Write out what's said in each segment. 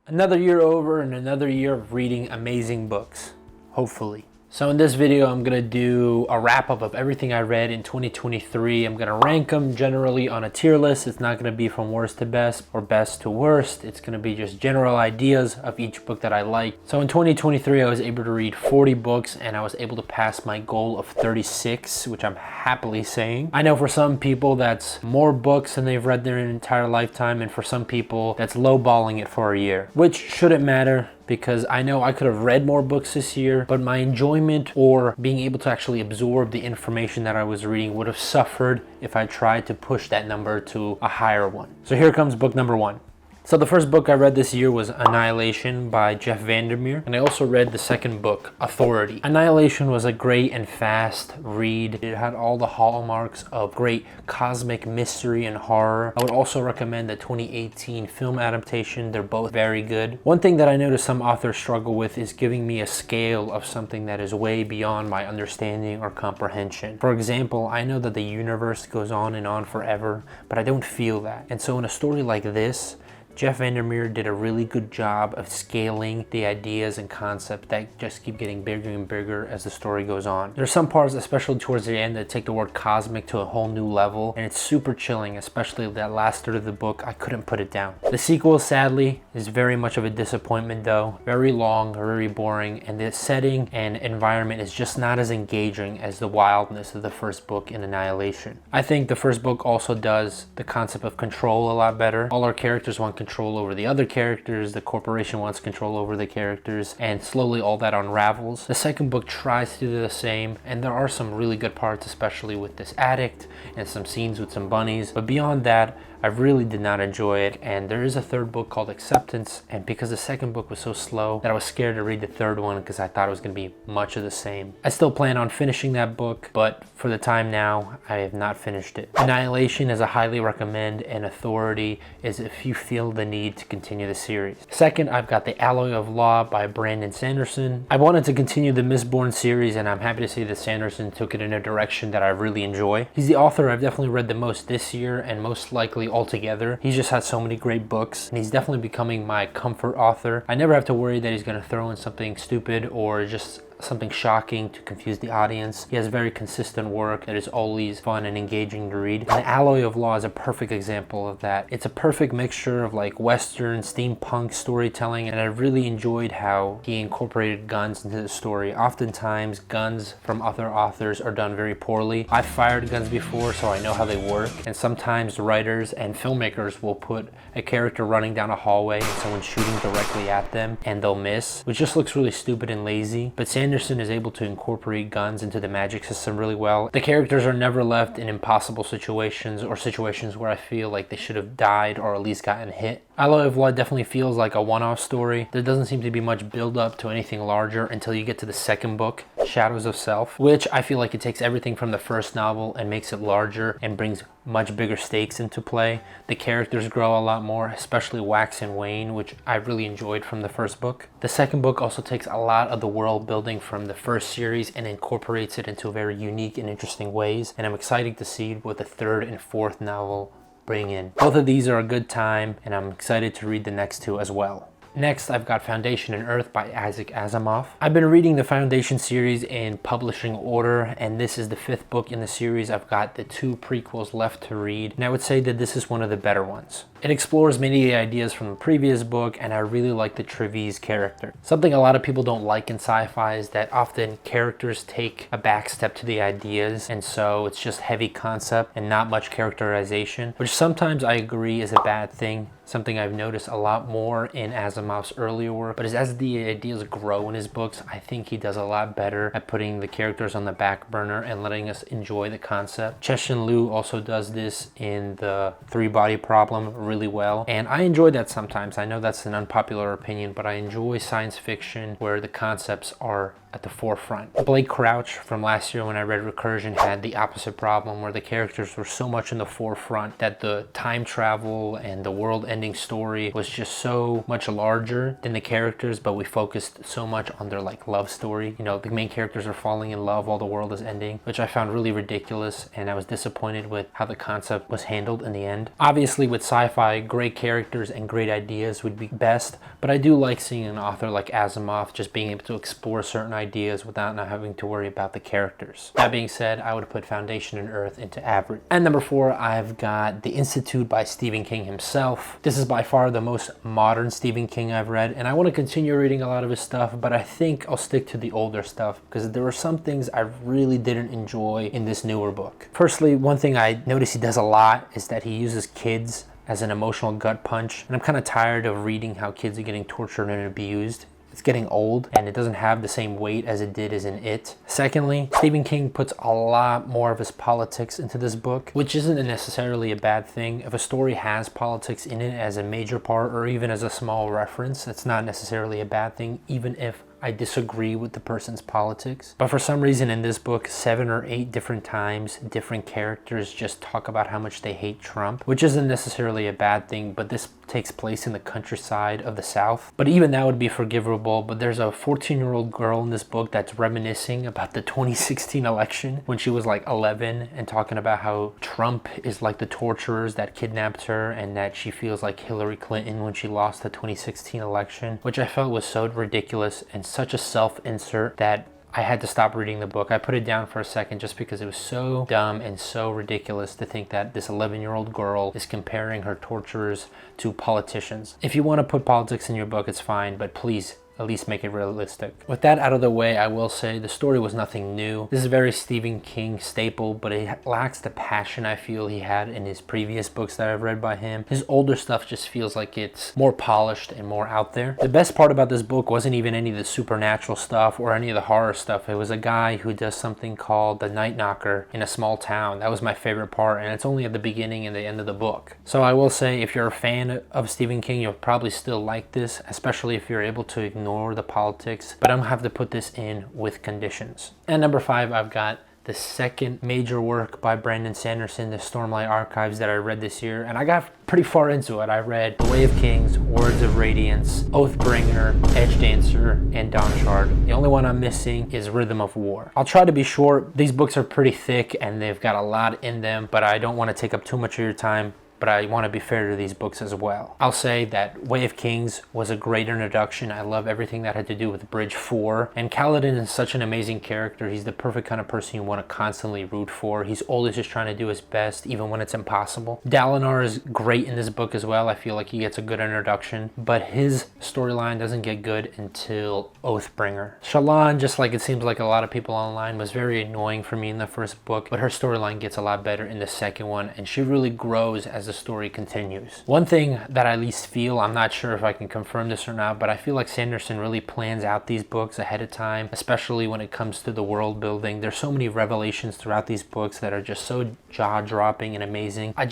Another year over and another year of reading amazing books, hopefully. So in this video, I'm gonna do a wrap up of everything I read in 2023. I'm gonna rank them generally on a tier list. It's not gonna be from worst to best or best to worst. It's gonna be just general ideas of each book that I like. So in 2023, I was able to read 40 books and I was able to pass my goal of 36, which I'm happily saying. I know for some people that's more books than they've read their entire lifetime, and for some people that's lowballing it for a year, which shouldn't matter, because I know I could have read more books this year, but my enjoyment or being able to actually absorb the information that I was reading would have suffered if I tried to push that number to a higher one. So here comes book number one. So the first book I read this year was Annihilation by Jeff Vandermeer, and I also read the second book, Authority. Annihilation was a great and fast read. It had all the hallmarks of great cosmic mystery and horror. I would also recommend the 2018 film adaptation. They're both very good. One thing that I noticed some authors struggle with is giving me a scale of something that is way beyond my understanding or comprehension. For example, I know that the universe goes on and on forever, but I don't feel that. And so in a story like this, Jeff Vandermeer did a really good job of scaling the ideas and concepts that just keep getting bigger and bigger as the story goes on. There's some parts, especially towards the end, that take the word cosmic to a whole new level, and it's super chilling, especially that last third of the book. I couldn't put it down. The sequel, sadly, is very much of a disappointment though. Very long, very boring, and the setting and environment is just not as engaging as the wildness of the first book in Annihilation. I think the first book also does the concept of control a lot better. All our characters want control over the other characters, the corporation wants control over the characters, and slowly all that unravels. The second book tries to do the same, and there are some really good parts, especially with this addict and some scenes with some bunnies, but beyond that, I really did not enjoy it. And there is a third book called Acceptance, and because the second book was so slow that I was scared to read the third one because I thought it was going to be much of the same. I still plan on finishing that book, but for the time now, I have not finished it. Annihilation is a highly recommend, and Authority is if you feel the need to continue the series. Second, I've got The Alloy of Law by Brandon Sanderson. I wanted to continue the Mistborn series, and I'm happy to see that Sanderson took it in a direction that I really enjoy. He's the author I've definitely read the most this year, and most likely altogether. He's just had so many great books, and he's definitely becoming my comfort author. I never have to worry that he's going to throw in something stupid or just something shocking to confuse the audience. He has very consistent work that is always fun and engaging to read. And The Alloy of Law is a perfect example of that. It's a perfect mixture of like Western steampunk storytelling, and I really enjoyed how he incorporated guns into the story. Oftentimes guns from other authors are done very poorly. I've fired guns before, so I know how they work, and sometimes writers and filmmakers will put a character running down a hallway and someone shooting directly at them and they'll miss, which just looks really stupid and lazy. But Sanderson is able to incorporate guns into the magic system really well. The characters are never left in impossible situations or situations where I feel like they should have died or at least gotten hit. Alloy of Law definitely feels like a one-off story. There doesn't seem to be much build up to anything larger until you get to the second book, Shadows of Self, which I feel like it takes everything from the first novel and makes it larger and brings much bigger stakes into play. The characters grow a lot more, especially Wax and Wayne, which I really enjoyed from the first book. The second book also takes a lot of the world building from the first series and incorporates it into very unique and interesting ways, and I'm excited to see what the third and fourth novel bring in. Both of these are a good time, and I'm excited to read the next two as well. Next, I've got Foundation and Earth by Isaac Asimov. I've been reading the Foundation series in publishing order, and this is the fifth book in the series. I've got the two prequels left to read, and I would say that this is one of the better ones. It explores many of the ideas from the previous book, and I really like the Trevize character. Something a lot of people don't like in sci-fi is that often characters take a back step to the ideas, and so it's just heavy concept and not much characterization, which sometimes I agree is a bad thing. Something I've noticed a lot more in Asimov's earlier work, but as the ideas grow in his books, I think he does a lot better at putting the characters on the back burner and letting us enjoy the concept. Cheshin Liu also does this in the Three-Body Problem really well, and I enjoy that sometimes. I know that's an unpopular opinion, but I enjoy science fiction where the concepts are at the forefront. Blake Crouch from last year when I read Recursion had the opposite problem, where the characters were so much in the forefront that the time travel and the world-ending story was just so much larger than the characters, but we focused so much on their like love story. You know, the main characters are falling in love while the world is ending, which I found really ridiculous, and I was disappointed with how the concept was handled in the end. Obviously with sci-fi, great characters and great ideas would be best, but I do like seeing an author like Asimov just being able to explore certain ideas without not having to worry about the characters. That being said, I would put Foundation and Earth into average. And number 4, I've got The Institute by Stephen King himself. This is by far the most modern Stephen King I've read, and I want to continue reading a lot of his stuff, but I think I'll stick to the older stuff because there were some things I really didn't enjoy in this newer book. Firstly, one thing I notice he does a lot is that he uses kids as an emotional gut punch, and I'm kind of tired of reading how kids are getting tortured and abused. It's getting old and it doesn't have the same weight as it did as in It. Secondly, Stephen King puts a lot more of his politics into this book, which isn't necessarily a bad thing. If a story has politics in it as a major part or even as a small reference, it's not necessarily a bad thing, even if I disagree with the person's politics. But for some reason in this book, 7 or 8 different times, different characters just talk about how much they hate Trump, which isn't necessarily a bad thing, but this takes place in the countryside of the South. But even that would be forgivable, but there's a 14-year-old girl in this book that's reminiscing about the 2016 election when she was like 11 and talking about how Trump is like the torturers that kidnapped her and that she feels like Hillary Clinton when she lost the 2016 election, which I felt was so ridiculous and such a self-insert that I had to stop reading the book. I put it down for a second just because it was so dumb and so ridiculous to think that this 11-year-old girl is comparing her torturers to politicians. If you want to put politics in your book, it's fine, but please at least make it realistic. With that out of the way, I will say the story was nothing new. This is a very Stephen King staple, but it lacks the passion I feel he had in his previous books that I've read by him. His older stuff just feels like it's more polished and more out there. The best part about this book wasn't even any of the supernatural stuff or any of the horror stuff. It was a guy who does something called the Night Knocker in a small town. That was my favorite part, and it's only at the beginning and the end of the book. So I will say, if you're a fan of Stephen King, you'll probably still like this, especially if you're able to ignore the politics, but I'm gonna have to put this in with conditions. And number 5, I've got the second major work by Brandon Sanderson, the Stormlight Archives, that I read this year, and I got pretty far into it. I read The Way of Kings, Words of Radiance, Oathbringer, Edge Dancer, and Dawn Shard. The only one I'm missing is Rhythm of War. I'll try to be short. These books are pretty thick and they've got a lot in them, but I don't want to take up too much of your time. But I want to be fair to these books as well. I'll say that Way of Kings was a great introduction. I love everything that had to do with Bridge 4. And Kaladin is such an amazing character. He's the perfect kind of person you want to constantly root for. He's always just trying to do his best, even when it's impossible. Dalinar is great in this book as well. I feel like he gets a good introduction, but his storyline doesn't get good until Oathbringer. Shallan, just like it seems like a lot of people online, was very annoying for me in the first book, but her storyline gets a lot better in the second one, and she really grows as the story continues. One thing that I at least feel, I'm not sure if I can confirm this or not, but I feel like Sanderson really plans out these books ahead of time, especially when it comes to the world building. There's so many revelations throughout these books that are just so jaw-dropping and amazing. I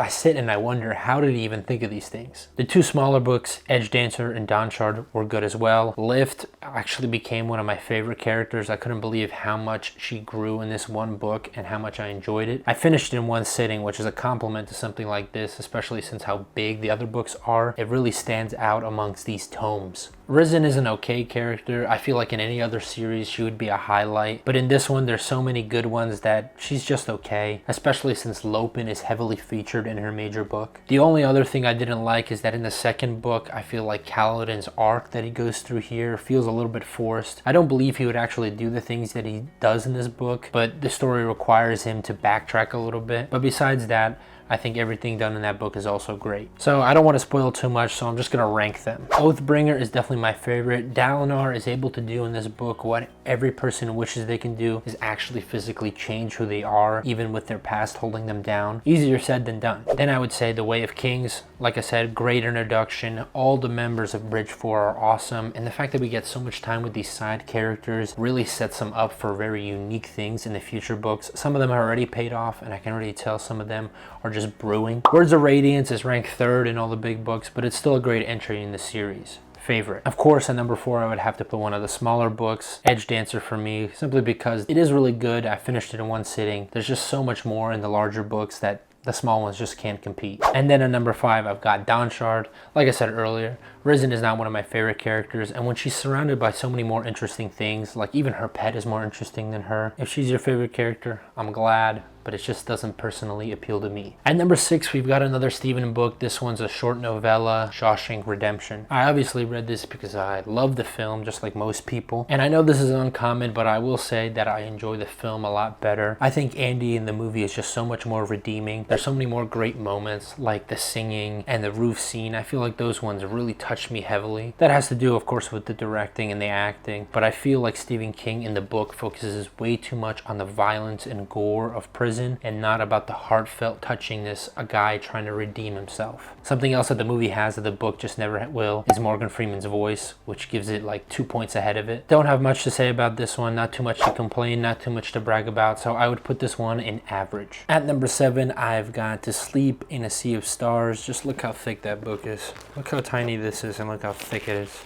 sit and I wonder, how did he even think of these things? The 2 smaller books, Edge Dancer and Dawn Shard, were good as well. Lift actually became one of my favorite characters. I couldn't believe how much she grew in this one book and how much I enjoyed it. I finished in one sitting, which is a compliment to something like this, especially since how big the other books are. It really stands out amongst these tomes. Risen is an okay character. I feel like in any other series she would be a highlight, but in this one there's so many good ones that she's just okay, especially since Lopin is heavily featured in her major book. The only other thing I didn't like is that in the second book I feel like Kaladin's arc that he goes through here feels a little bit forced. I don't believe he would actually do the things that he does in this book, but the story requires him to backtrack a little bit. But besides that, I think everything done in that book is also great. So I don't want to spoil too much, so I'm just going to rank them. Oathbringer is definitely my favorite. Dalinar is able to do in this book what every person wishes they can do, is actually physically change who they are, even with their past holding them down. Easier said than done. Then I would say The Way of Kings, like I said, great introduction. All the members of Bridge 4 are awesome, and the fact that we get so much time with these side characters really sets them up for very unique things in the future books. Some of them are already paid off, and I can already tell some of them are just brewing. Words of Radiance is ranked 3rd in all the big books, but it's still a great entry in the series. favorite. Of course, at number 4, I would have to put one of the smaller books, Edge Dancer, for me, simply because it is really good. I finished it in one sitting. There's just so much more in the larger books that the small ones just can't compete. And then at number 5, I've got Dawnshard. Like I said earlier, Risen is not one of my favorite characters, and when she's surrounded by so many more interesting things, like even her pet is more interesting than her. If she's your favorite character, I'm glad, but it just doesn't personally appeal to me. At number 6, we've got another Stephen book. This one's a short novella, Shawshank Redemption. I obviously read this because I love the film, just like most people. And I know this is uncommon, but I will say that I enjoy the film a lot better. I think Andy in the movie is just so much more redeeming. There's so many more great moments, like the singing and the roof scene. I feel like those ones really touched me heavily. That has to do, of course, with the directing and the acting, but I feel like Stephen King in the book focuses way too much on the violence and gore of prison and not about the heartfelt touchingness, a guy trying to redeem himself. Something else that the movie has that the book just never will is Morgan Freeman's voice, which gives it like 2 points ahead of it. Don't have much to say about this one, not too much to complain, not too much to brag about, so I would put this one in average. At number 7, I've got To Sleep in a Sea of Stars. Just look how thick that book is. Look how tiny this is and look how thick it is.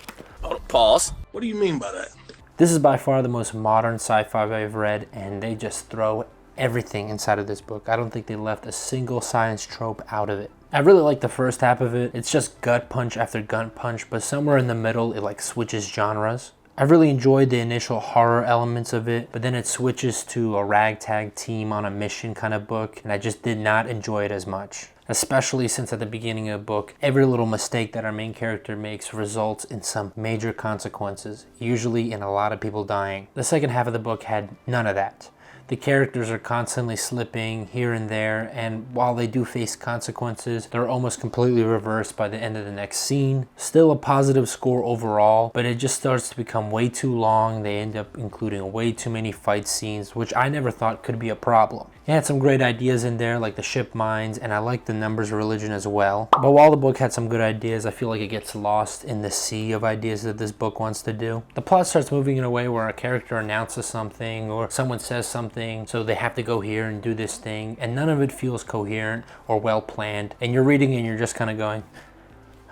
Pause. What do you mean by that? This is by far the most modern sci-fi I've read, and they just throw everything inside of this book. I don't think they left a single science trope out of it. I really like the first half of it. It's just gut punch after gut punch, but somewhere in the middle it like switches genres. I really enjoyed the initial horror elements of it, but then it switches to a ragtag team on a mission kind of book, and I just did not enjoy it as much. Especially since at the beginning of the book, every little mistake that our main character makes results in some major consequences, usually in a lot of people dying. The second half of the book had none of that. The characters are constantly slipping here and there, and while they do face consequences, they're almost completely reversed by the end of the next scene. Still a positive score overall, but it just starts to become way too long. They end up including way too many fight scenes, which I never thought could be a problem. It had some great ideas in there, like the ship mines, and I like the numbers religion as well. But while the book had some good ideas, I feel like it gets lost in the sea of ideas that this book wants to do. The plot starts moving in a way where a character announces something or someone says something, so they have to go here and do this thing, and none of it feels coherent or well planned, and you're reading and you're just kind of going,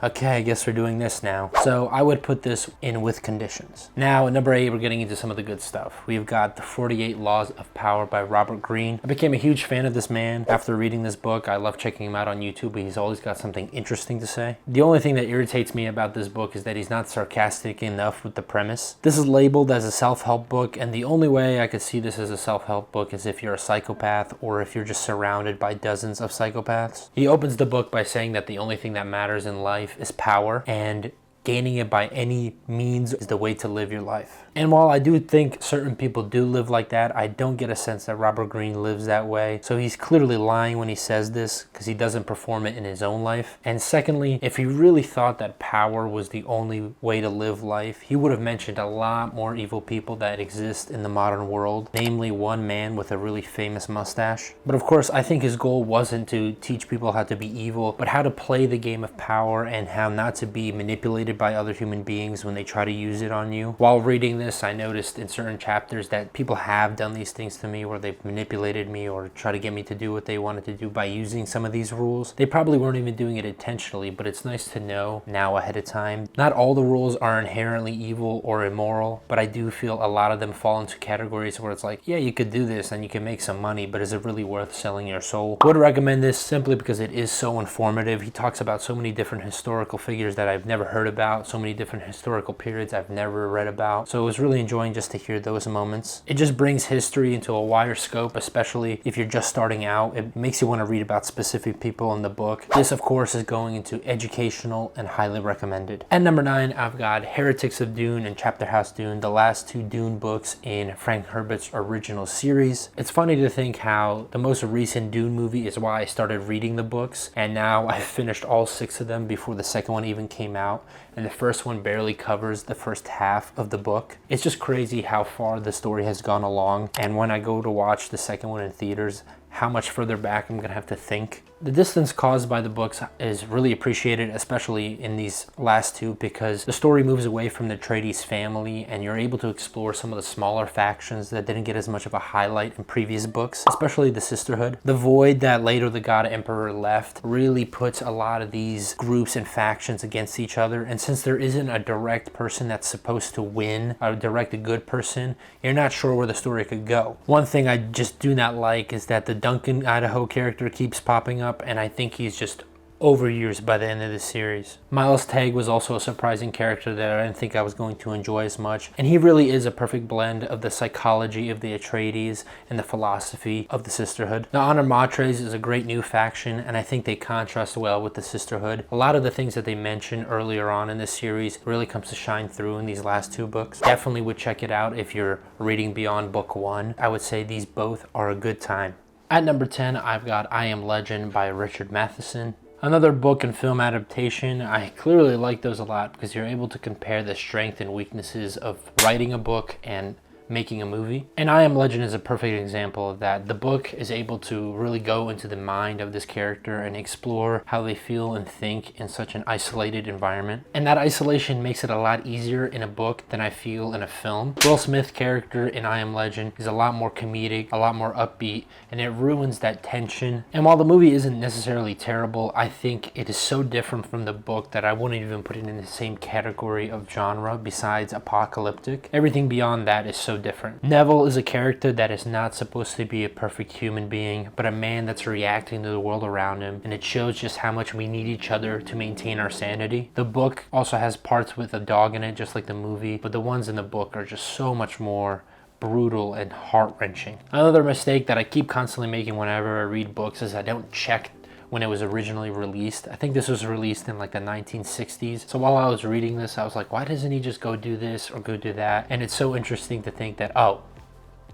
okay, I guess we're doing this now. So I would put this in with conditions. Now at number 8, we're getting into some of the good stuff. We've got The 48 Laws of Power by Robert Greene. I became a huge fan of this man after reading this book. I love checking him out on YouTube, but he's always got something interesting to say. The only thing that irritates me about this book is that he's not sarcastic enough with the premise. This is labeled as a self-help book, and the only way I could see this as a self-help book is if you're a psychopath or if you're just surrounded by dozens of psychopaths. He opens the book by saying that the only thing that matters in life is power, and gaining it by any means is the way to live your life. And while I do think certain people do live like that, I don't get a sense that Robert Greene lives that way. So he's clearly lying when he says this, because he doesn't perform it in his own life. And secondly, if he really thought that power was the only way to live life, he would have mentioned a lot more evil people that exist in the modern world, namely one man with a really famous mustache. But of course, I think his goal wasn't to teach people how to be evil, but how to play the game of power and how not to be manipulated by other human beings when they try to use it on you. While reading this, I noticed in certain chapters that people have done these things to me, where they've manipulated me or try to get me to do what they wanted to do by using some of these rules. They probably weren't even doing it intentionally, but it's nice to know now ahead of time. Not all the rules are inherently evil or immoral, but I do feel a lot of them fall into categories where it's like, yeah, you could do this and you can make some money, but is it really worth selling your soul? Would recommend this simply because it is so informative. He talks about so many different historical figures that I've never heard about, so many different historical periods I've never read about. So it was really enjoying just to hear those moments. It just brings history into a wider scope, especially if you're just starting out. It makes you want to read about specific people in the book. This, of course, is going into educational and highly recommended. At number 9, I've got Heretics of Dune and Chapter House Dune, the last 2 Dune books in Frank Herbert's original series. It's funny to think how the most recent Dune movie is why I started reading the books, and now I've finished all 6 of them before the second one even came out, and the first one barely covers the first half of the book. It's just crazy how far the story has gone along, and when I go to watch the second one in theaters, how much further back I'm gonna have to think. The distance caused by the books is really appreciated, especially in these last two, because the story moves away from the Atreides family and you're able to explore some of the smaller factions that didn't get as much of a highlight in previous books, especially the Sisterhood. The void that later the God Emperor left really puts a lot of these groups and factions against each other, and since there isn't a direct person that's supposed to win, a direct good person, you're not sure where the story could go. One thing I just do not like is that the Duncan, Idaho character keeps popping up, and I think he's just overused by the end of the series. Miles Teg was also a surprising character that I didn't think I was going to enjoy as much, and he really is a perfect blend of the psychology of the Atreides and the philosophy of the Sisterhood. The Honor Matres is a great new faction, and I think they contrast well with the Sisterhood. A lot of the things that they mentioned earlier on in this series really comes to shine through in these last two books. Definitely would check it out if you're reading beyond book 1. I would say these both are a good time. At number 10, I've got I Am Legend by Richard Matheson. Another book and film adaptation. I clearly like those a lot because you're able to compare the strength and weaknesses of writing a book and making a movie. And I Am Legend is a perfect example of that. The book is able to really go into the mind of this character and explore how they feel and think in such an isolated environment. And that isolation makes it a lot easier in a book than I feel in a film. Will Smith's character in I Am Legend is a lot more comedic, a lot more upbeat, and it ruins that tension. And while the movie isn't necessarily terrible, I think it is so different from the book that I wouldn't even put it in the same category of genre besides apocalyptic. Everything beyond that is so different. Neville is a character that is not supposed to be a perfect human being, but a man that's reacting to the world around him, and it shows just how much we need each other to maintain our sanity. The book also has parts with a dog in it, just like the movie, but the ones in the book are just so much more brutal and heart-wrenching. Another mistake that I keep constantly making whenever I read books is I don't check when it was originally released. I think this was released in like the 1960s. So while I was reading this, I was like, why doesn't he just go do this or go do that? And it's so interesting to think that, oh,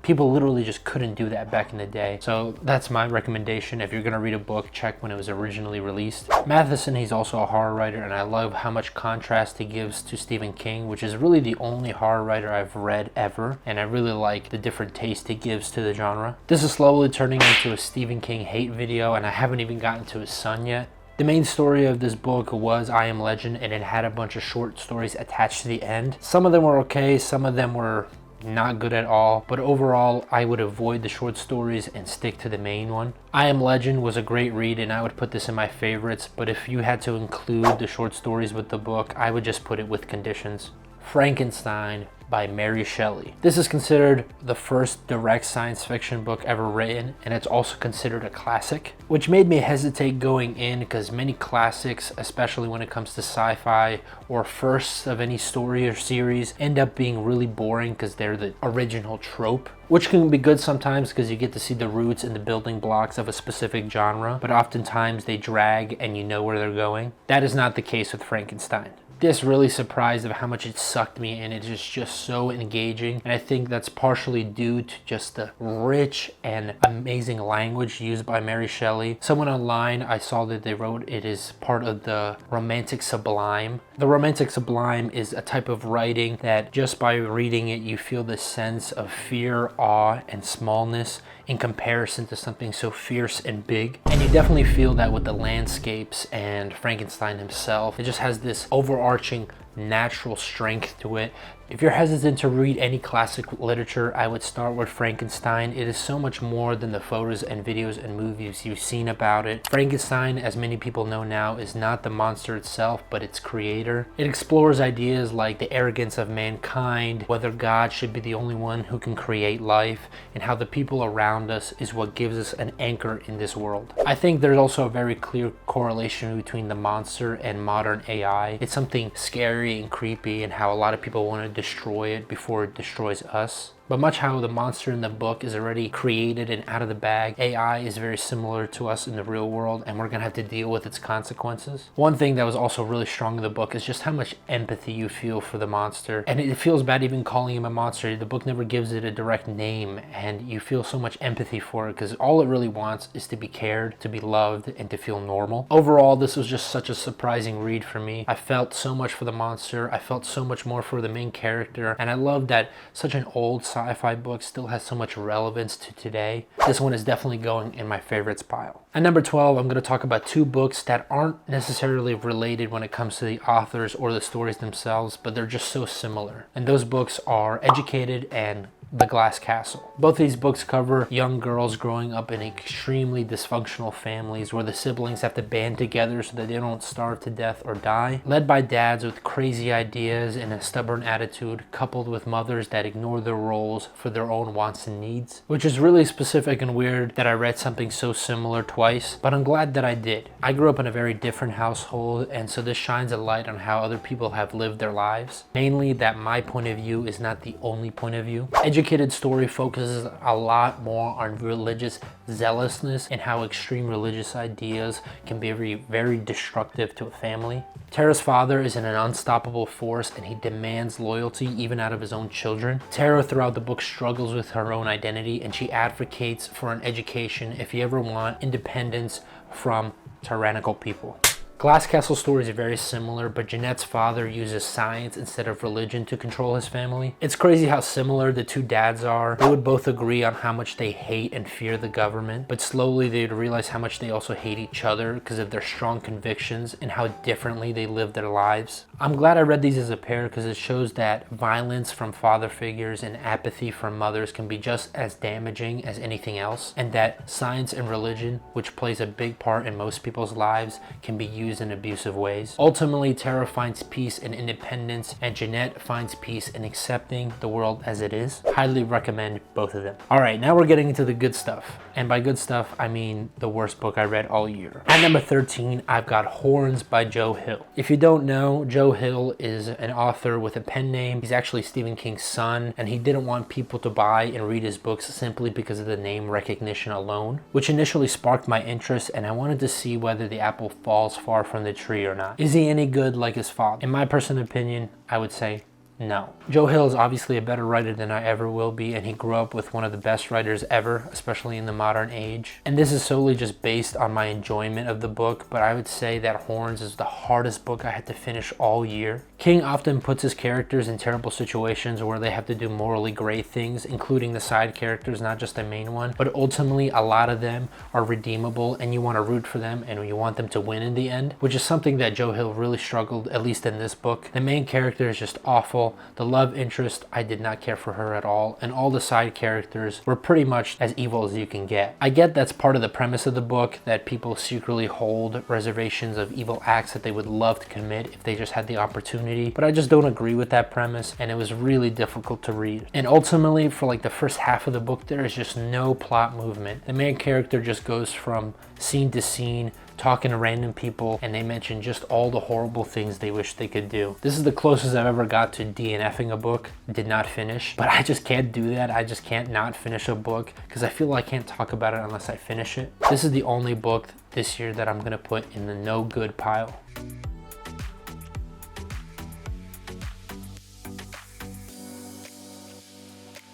people literally just couldn't do that back in the day. So that's my recommendation. If you're gonna read a book, check when it was originally released. Matheson, he's also a horror writer, and I love how much contrast he gives to Stephen King, which is really the only horror writer I've read ever. And I really like the different taste he gives to the genre. This is slowly turning into a Stephen King hate video, and I haven't even gotten to his son yet. The main story of this book was I Am Legend, and it had a bunch of short stories attached to the end. Some of them were okay, some of them were not good at all, but overall I would avoid the short stories and stick to the main one. I Am Legend was a great read, and I would put this in my favorites, but if you had to include the short stories with the book, I would just put it with conditions. Frankenstein by Mary Shelley. This is considered the first direct science fiction book ever written, and it's also considered a classic, which made me hesitate going in because many classics, especially when it comes to sci-fi or firsts of any story or series, end up being really boring because they're the original trope, which can be good sometimes because you get to see the roots and the building blocks of a specific genre, but oftentimes they drag and you know where they're going. That is not the case with Frankenstein. This really surprised of how much it sucked me in. It is just so engaging, and I think that's partially due to just the rich and amazing language used by Mary Shelley. Someone online, I saw that they wrote it is part of the romantic sublime. The romantic sublime is a type of writing that just by reading it you feel this sense of fear, awe, and smallness in comparison to something so fierce and big. And you definitely feel that with the landscapes and Frankenstein himself. It just has this overarching natural strength to it. If you're hesitant to read any classic literature, I would start with Frankenstein. It is so much more than the photos and videos and movies you've seen about it. Frankenstein, as many people know now, is not the monster itself, but its creator. It explores ideas like the arrogance of mankind, whether God should be the only one who can create life, and how the people around us is what gives us an anchor in this world. I think there's also a very clear correlation between the monster and modern AI. It's something scary and creepy, and how a lot of people want to destroy it before it destroys us. But much how the monster in the book is already created and out of the bag, AI is very similar to us in the real world, and we're gonna have to deal with its consequences. One thing that was also really strong in the book is just how much empathy you feel for the monster. And it feels bad even calling him a monster. The book never gives it a direct name, and you feel so much empathy for it because all it really wants is to be cared, to be loved, and to feel normal. Overall, this was just such a surprising read for me. I felt so much for the monster. I felt so much more for the main character, and I love that such an old sci sci-fi book still has so much relevance to today, this one is definitely going in my favorites pile. At number 12, I'm going to talk about two books that aren't necessarily related when it comes to the authors or the stories themselves, but they're just so similar. And those books are Educated and The Glass Castle. Both of these books cover young girls growing up in extremely dysfunctional families where the siblings have to band together so that they don't starve to death or die, led by dads with crazy ideas and a stubborn attitude, coupled with mothers that ignore their roles for their own wants and needs. Which is really specific and weird that I read something so similar twice, but I'm glad that I did. I grew up in a very different household, and so this shines a light on how other people have lived their lives. Mainly that my point of view is not the only point of view. Educated story focuses a lot more on religious zealousness and how extreme religious ideas can be very destructive to a family. Tara's father is an unstoppable force and he demands loyalty even out of his own children. Tara throughout the book struggles with her own identity and she advocates for an education if you ever want independence from tyrannical people. Glass Castle stories are very similar, but Jeanette's father uses science instead of religion to control his family. It's crazy how similar the two dads are. They would both agree on how much they hate and fear the government, but slowly they'd realize how much they also hate each other because of their strong convictions and how differently they live their lives. I'm glad I read these as a pair because it shows that violence from father figures and apathy from mothers can be just as damaging as anything else, and that science and religion, which plays a big part in most people's lives, can be used in abusive ways. Ultimately, Tara finds peace in independence and Jeanette finds peace in accepting the world as it is. Highly recommend both of them. Alright, now we're getting into the good stuff. And by good stuff, I mean the worst book I read all year. At number 13, I've got Horns by Joe Hill. If you don't know, Joe Hill is an author with a pen name. He's actually Stephen King's son, and he didn't want people to buy and read his books simply because of the name recognition alone, which initially sparked my interest, and I wanted to see whether the apple falls far from the tree or not. Is he any good like his father? In my personal opinion, I would say no. Joe Hill is obviously a better writer than I ever will be, and he grew up with one of the best writers ever, especially in the modern age. And this is solely just based on my enjoyment of the book, but I would say that Horns is the hardest book I had to finish all year. King often puts his characters in terrible situations where they have to do morally gray things, including the side characters, not just the main one, but ultimately a lot of them are redeemable and you want to root for them and you want them to win in the end, which is something that Joe Hill really struggled, at least in this book. The main character is just awful. The love interest, I did not care for her at all, and all the side characters were pretty much as evil as you can get. I get that's part of the premise of the book, that people secretly hold reservations of evil acts that they would love to commit if they just had the opportunity, but I just don't agree with that premise, and it was really difficult to read. And ultimately, for like the first half of the book, there is just no plot movement. The main character just goes from scene to scene, talking to random people, and they mention just all the horrible things they wish they could do. This is the closest I've ever got to DNFing a book. Did not finish, but I just can't do that. I just can't not finish a book because I feel I can't talk about it unless I finish it. This is the only book this year that I'm gonna put in the no good pile.